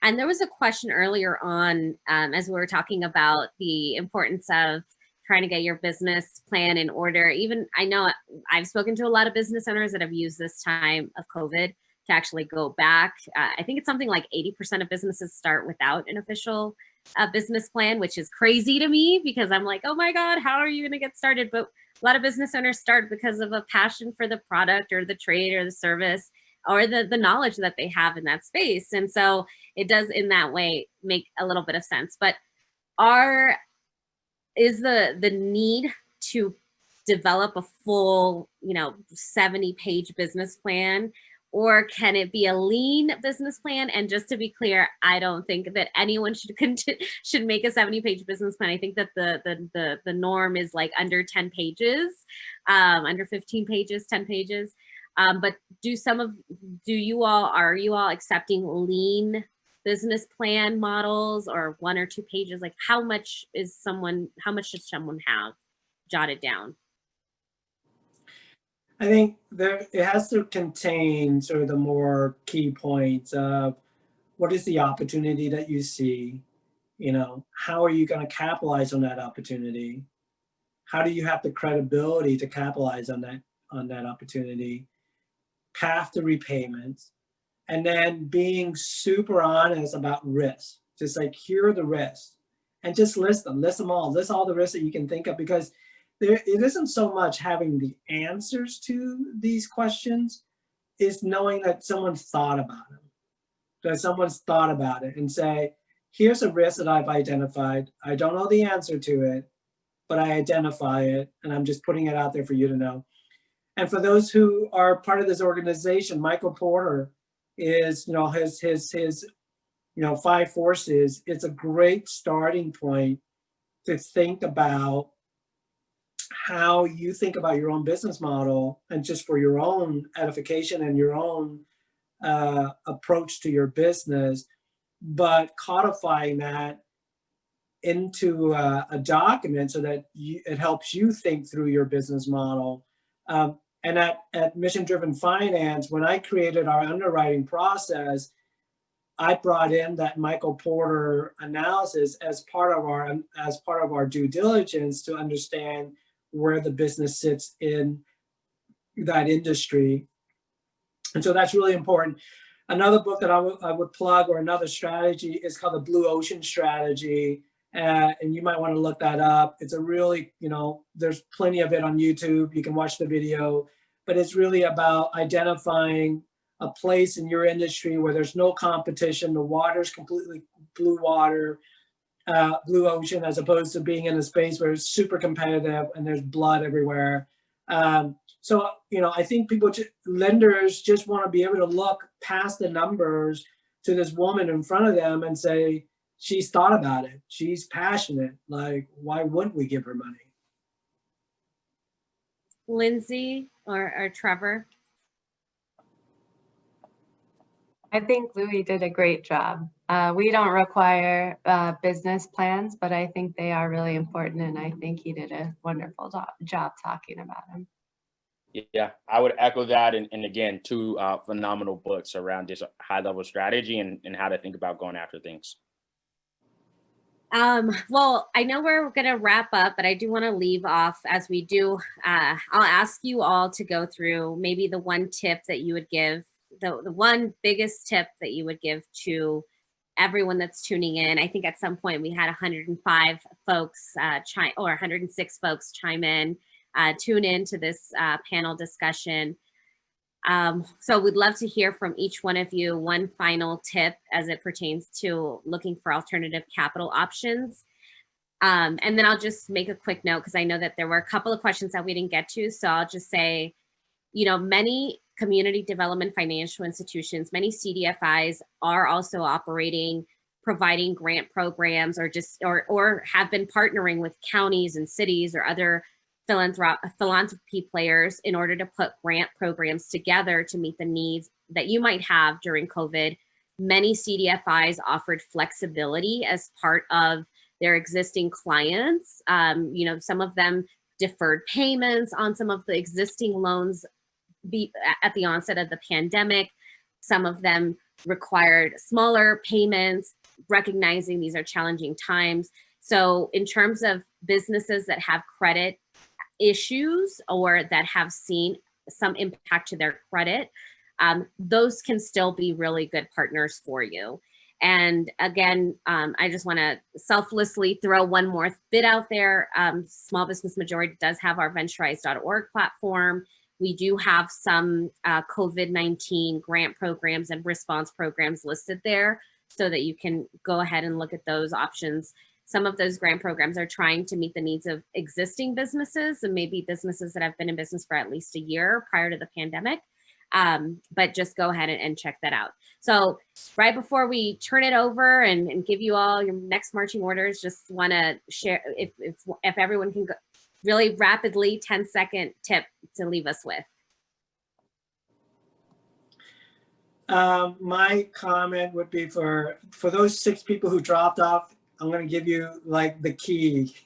And there was a question earlier on, as we were talking about the importance of trying to get your business plan in order. Even I know I've spoken to a lot of business owners that have used this time of COVID to actually go back. I think it's something like 80% of businesses start without an official business plan, which is crazy to me because I'm like, oh my God, how are you going to get started? But a lot of business owners start because of a passion for the product or the trade or the service or the knowledge that they have in that space. And so it does in that way make a little bit of sense. But is the need to develop a full, 70-page business plan, or can it be a lean business plan? And just to be clear, I don't think that anyone should make a 70-page business plan. I think that the norm is like under 10 pages, under 15 pages, 10 pages. But are you all accepting lean business plan models or 1 or 2 pages? Like how much should someone have jotted down? I think it has to contain sort of the more key points of what is the opportunity that you see, how are you going to capitalize on that opportunity? How do you have the credibility to capitalize on that opportunity? Path to repayment, and then being super honest about risks. Just like, here are the risks, and just list them all, list all the risks that you can think of, because it isn't so much having the answers to these questions, it's knowing that someone's thought about it, and say, here's a risk that I've identified. I don't know the answer to it, but I identify it, and I'm just putting it out there for you to know. And for those who are part of this organization, Michael Porter is, his 5 forces. It's a great starting point to think about how you think about your own business model, and just for your own edification and your own approach to your business, but codifying that into a document so that it helps you think through your business model. And at Mission Driven Finance, when I created our underwriting process, I brought in that Michael Porter analysis as part of our due diligence to understand where the business sits in that industry. And so that's really important. Another book that I would plug, or another strategy, is called the Blue Ocean Strategy. And you might want to look that up. It's a really, there's plenty of it on YouTube. You can watch the video, but it's really about identifying a place in your industry where there's no competition. The water's completely blue water, blue ocean, as opposed to being in a space where it's super competitive and there's blood everywhere. So, I think lenders just want to be able to look past the numbers to this woman in front of them and say, she's thought about it. She's passionate. Like, why wouldn't we give her money? Lindsay or Trevor? I think Louie did a great job. We don't require business plans, but I think they are really important, and I think he did a wonderful job talking about them. Yeah, I would echo that. And again, 2 phenomenal books around this high-level strategy and how to think about going after things. Well, I know we're going to wrap up, but I do want to leave off as we do. I'll ask you all to go through maybe the one tip that you would give, the one biggest tip that you would give to everyone that's tuning in. I think at some point we had 105 folks or 106 folks chime in, tune in to this panel discussion. So we'd love to hear from each one of you one final tip as it pertains to looking for alternative capital options. And then I'll just make a quick note, because I know that there were a couple of questions that we didn't get to. So I'll just say, many community development financial institutions, many CDFIs are also operating, providing grant programs, or have been partnering with counties and cities or other philanthropy players in order to put grant programs together to meet the needs that you might have during COVID. Many CDFIs offered flexibility as part of their existing clients. Some of them deferred payments on some of the existing loans at the onset of the pandemic. Some of them required smaller payments, recognizing these are challenging times. So in terms of businesses that have credit issues or that have seen some impact to their credit, those can still be really good partners for you. And again, I just want to selflessly throw one more bit out there. Small Business Majority does have our venturize.org platform. We do have some COVID-19 grant programs and response programs listed there so that you can go ahead and look at those options. Some of those grant programs are trying to meet the needs of existing businesses and maybe businesses that have been in business for at least a year prior to the pandemic. But just go ahead and check that out. So right before we turn it over and give you all your next marching orders, just want to share, if everyone can go really rapidly, 10-second tip to leave us with. My comment would be for those 6 people who dropped off, I'm going to give you like the key.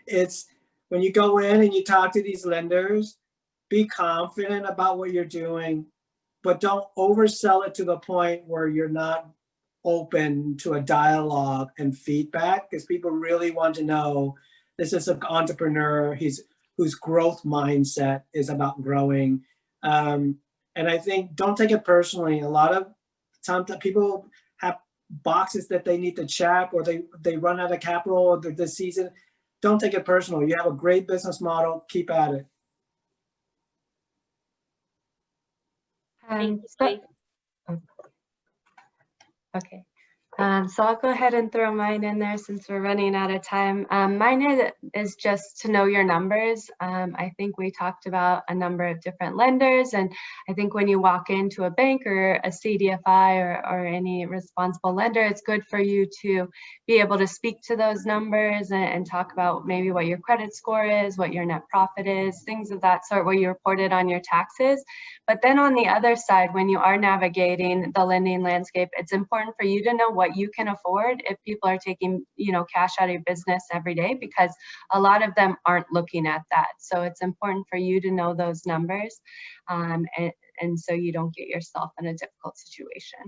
It's when you go in and you talk to these lenders, be confident about what you're doing, but don't oversell it to the point where you're not open to a dialogue and feedback, because people really want to know this is an entrepreneur whose growth mindset is about growing. And I think don't take it personally. A lot of times that people have boxes that they need to check, or they run out of capital this season. Don't take it personal. You have a great business model. Keep at it. Okay. So I'll go ahead and throw mine in there since we're running out of time. Mine is just to know your numbers. I think we talked about a number of different lenders, and I think when you walk into a bank or a CDFI or any responsible lender, it's good for you to be able to speak to those numbers and talk about maybe what your credit score is, what your net profit is, things of that sort, what you reported on your taxes. But then on the other side, when you are navigating the lending landscape, it's important for you to know what you can afford if people are taking, cash out of your business every day, because a lot of them aren't looking at that. So it's important for you to know those numbers, and so you don't get yourself in a difficult situation.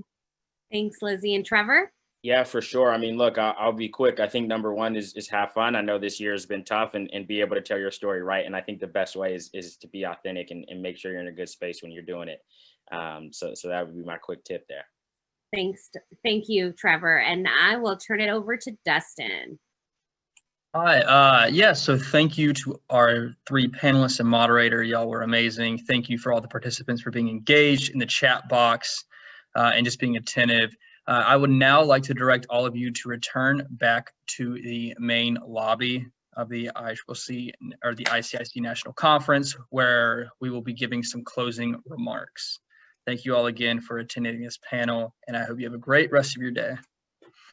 Thanks, Lizzie. And Trevor? Yeah, for sure. I mean, look, I'll be quick. I think number one is have fun. I know this year has been tough, and be able to tell your story right. And I think the best way is to be authentic and make sure you're in a good space when you're doing it. So that would be my quick tip there. Thanks. Thank you, Trevor. And I will turn it over to Dustin. Hi, yeah, so thank you to our three panelists and moderator. Y'all were amazing. Thank you for all the participants for being engaged in the chat box and just being attentive. I would now like to direct all of you to return back to the main lobby of the ICIC or the ICIC National Conference, where we will be giving some closing remarks. Thank you all again for attending this panel, and I hope you have a great rest of your day.